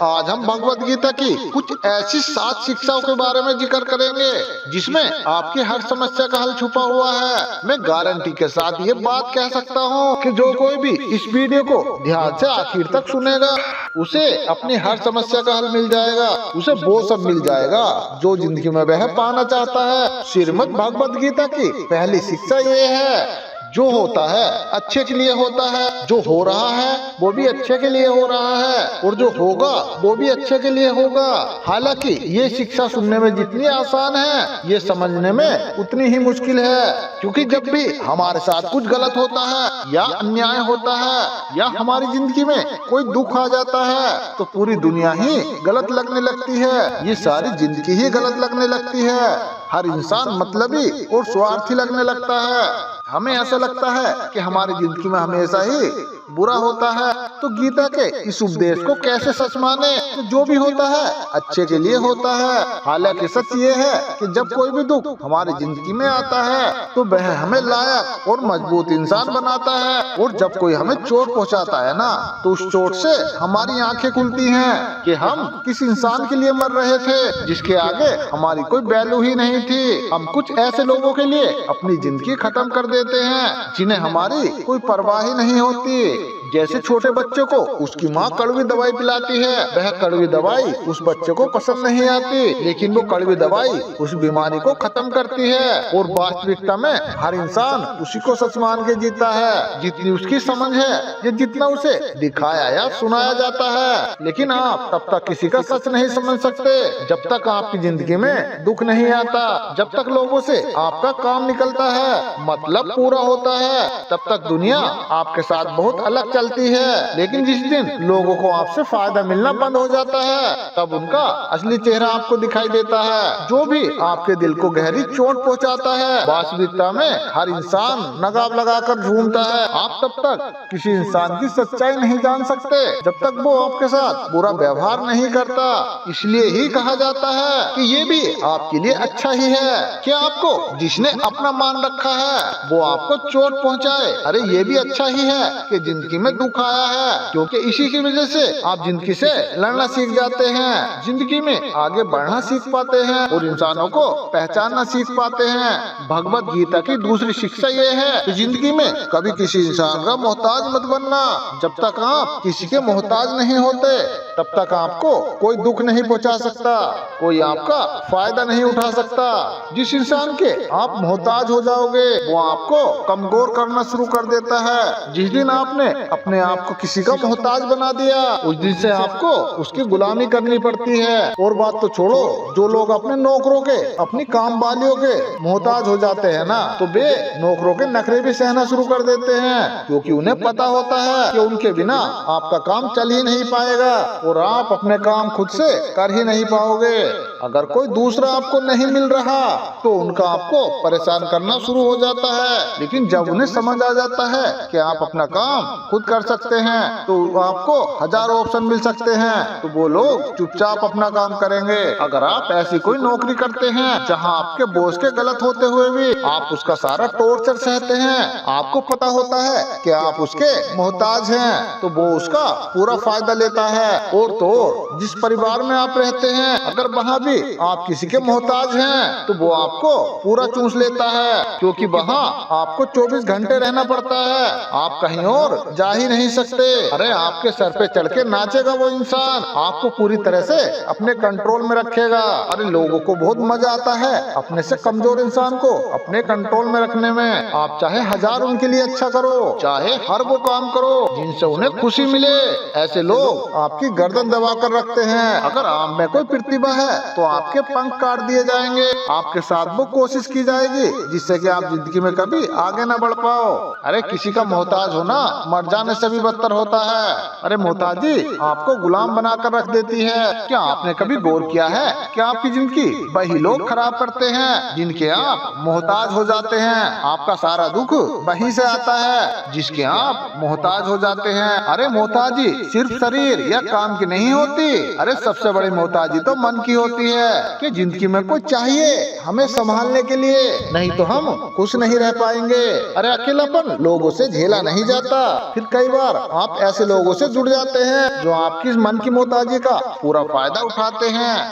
आज हम भगवत गीता की कुछ ऐसी 7 शिक्षाओं के बारे में जिक्र करेंगे जिसमें आपकी हर समस्या का हल छुपा हुआ है। मैं गारंटी के साथ ये बात कह सकता हूँ कि जो कोई भी इस वीडियो को ध्यान से आखिर तक सुनेगा उसे अपनी हर समस्या का हल मिल जाएगा, उसे वो सब मिल जाएगा जो जिंदगी में वह पाना चाहता है। श्रीमद् भगवत गीता की पहली शिक्षा ये है, जो होता है अच्छे के लिए होता है, जो हो रहा है वो भी अच्छे के लिए हो रहा है और जो होगा वो भी अच्छे के लिए होगा। हालांकि ये शिक्षा सुनने में जितनी आसान है ये समझने में उतनी ही मुश्किल है, क्योंकि जब भी हमारे साथ कुछ गलत होता है या अन्याय होता है या हमारी जिंदगी में कोई दुख आ जाता है तो पूरी दुनिया ही गलत लगने लगती है, ये सारी जिंदगी ही गलत लगने लगती है। हर इंसान मतलबी और स्वार्थी लगने लगता है। हमें ऐसा लगता है कि हमारी जिंदगी में हमेशा ही बुरा होता है, तो गीता के इस उपदेश को कैसे सच माने कि जो भी होता है अच्छे के लिए होता है। हालांकि सच ये है कि जब कोई भी दुख हमारी जिंदगी में आता है तो वह हमें लायक और मजबूत इंसान बनाता है, और जब कोई हमें चोट पहुंचाता है ना तो उस चोट से हमारी आंखें खुलती हैं कि हम किस इंसान के लिए मर रहे थे जिसके आगे हमारी कोई वैल्यू ही नहीं थी। हम कुछ ऐसे लोगों के लिए अपनी जिंदगी खत्म कर देते हैं जिन्हें हमारी कोई परवाह ही नहीं होती। जैसे छोटे बच्चे को उसकी माँ कड़वी दवाई पिलाती है, वह कड़वी दवाई उस बच्चे को पसंद नहीं आती, लेकिन वो कड़वी दवाई उस बीमारी को खत्म करती है। और वास्तविकता में हर इंसान उसी को सच मान के जीता है जितनी उसकी समझ है या जितना उसे दिखाया या सुनाया जाता है। लेकिन आप तब तक किसी का सच नहीं समझ सकते जब तक आपकी जिंदगी में दुख नहीं आता, जब तक लोगों से आपका काम निकलता है, मतलब पूरा होता है, तब तक दुनिया आपके साथ बहुत अलग चलती है। लेकिन जिस दिन लोगों को आपसे फायदा मिलना बंद हो जाता है तब उनका असली चेहरा आपको दिखाई देता है, जो भी आपके दिल को गहरी चोट पहुंचाता है। वास्तविकता में हर इंसान नकाब लगाकर झूमता है। आप तब तक किसी इंसान की सच्चाई नहीं जान सकते जब तक वो आपके साथ बुरा व्यवहार नहीं करता। इसलिए ही कहा जाता है कि ये भी आपके लिए अच्छा ही है कि आपको जिसने अपना मान रखा है वो आपको चोट पहुंचाए। अरे ये भी अच्छा ही है कि जिंदगी में दुख आया है, क्योंकि इसी की वजह से आप जिंदगी से लड़ना सीख जाते हैं, जिंदगी में आगे बढ़ना सीख पाते हैं और इंसानों को पहचानना सीख पाते हैं। भगवत गीता की दूसरी शिक्षा ये है कि जिंदगी में कभी किसी इंसान का मोहताज मत बनना। जब तक आप किसी के मोहताज नहीं होते तब तक आपको कोई दुख नहीं पहुंचा सकता, कोई आपका फायदा नहीं उठा सकता। जिस इंसान के आप मोहताज हो जाओगे वो आपको कमजोर करना शुरू कर देता है। जिस दिन आपने अपने आप को किसी का मोहताज बना दिया उस दिन से आपको उसकी गुलामी करनी पड़ती है। और बात तो छोड़ो, जो लोग अपने नौकरों के, अपनी काम वालियों के मोहताज हो जाते हैं ना तो वे नौकरों के नखरे भी सहना शुरू कर देते हैं, क्योंकि उन्हें पता होता है कि उनके बिना आपका काम चल ही नहीं पाएगा और आप अपने काम खुद से कर ही नहीं पाओगे। अगर कोई दूसरा आपको नहीं मिल रहा तो उनका आपको परेशान करना शुरू हो जाता है, लेकिन जब उन्हें समझ आ जाता है कि आप अपना काम खुद कर सकते हैं तो आपको हजारों ऑप्शन मिल सकते हैं, तो वो लोग चुपचाप अपना काम करेंगे। अगर आप ऐसी कोई नौकरी करते हैं जहां आपके बॉस के गलत होते हुए भी आप उसका सारा टॉर्चर सहते हैं, आपको पता होता है कि आप उसके मोहताज हैं, तो वो उसका पूरा फायदा लेता है। और तो जिस परिवार में आप रहते हैं अगर वहाँ भी आप किसी के मोहताज हैं तो वो आपको पूरा चूस लेता है, क्योंकि वहाँ आपको 24 घंटे रहना पड़ता है, आप कहीं और जा ही नहीं सकते। अरे आपके सर पे चढ़ के नाचेगा वो इंसान, आपको पूरी तरह से अपने कंट्रोल में रखेगा। अरे लोगों को बहुत मजा आता है अपने से कमजोर इंसान को अपने कंट्रोल में रखने में। आप चाहे हजार उनके लिए अच्छा करो, चाहे हर वो काम करो जिनसे उन्हें खुशी मिले, ऐसे लोग आपकी गर्दन दबा कर रखते हैं। अगर आप में कोई प्रतिभा है तो आपके पंख काट दिए जाएंगे, आपके साथ वो कोशिश की जाएगी जिससे कि आप जिंदगी में कभी आगे न बढ़ पाओ। अरे किसी का मोहताज होना मर जाने से भी बदतर होता है। अरे मोहताजी आपको गुलाम बनाकर रख देती है। क्या आपने कभी गौर किया है कि आपकी जिंदगी वही लोग खराब करते हैं जिनके आप मोहताज हो जाते हैं। आपका सारा दुख वहीं से आता है जिसके आप मोहताज हो जाते हैं। अरे मोहताजी सिर्फ शरीर या काम की नहीं होती, अरे सबसे बड़ी मोहताजी तो मन की होती है कि जिंदगी में कोई चाहिए हमें संभालने के लिए, नहीं तो हम खुश नहीं रह पाएंगे। अरे अकेलापन लोगों से झेला नहीं जाता। फिर कई बार आप ऐसे लोगों से जुड़ जाते हैं जो आपकी मन की मोहताजी का पूरा फायदा उठाते हैं।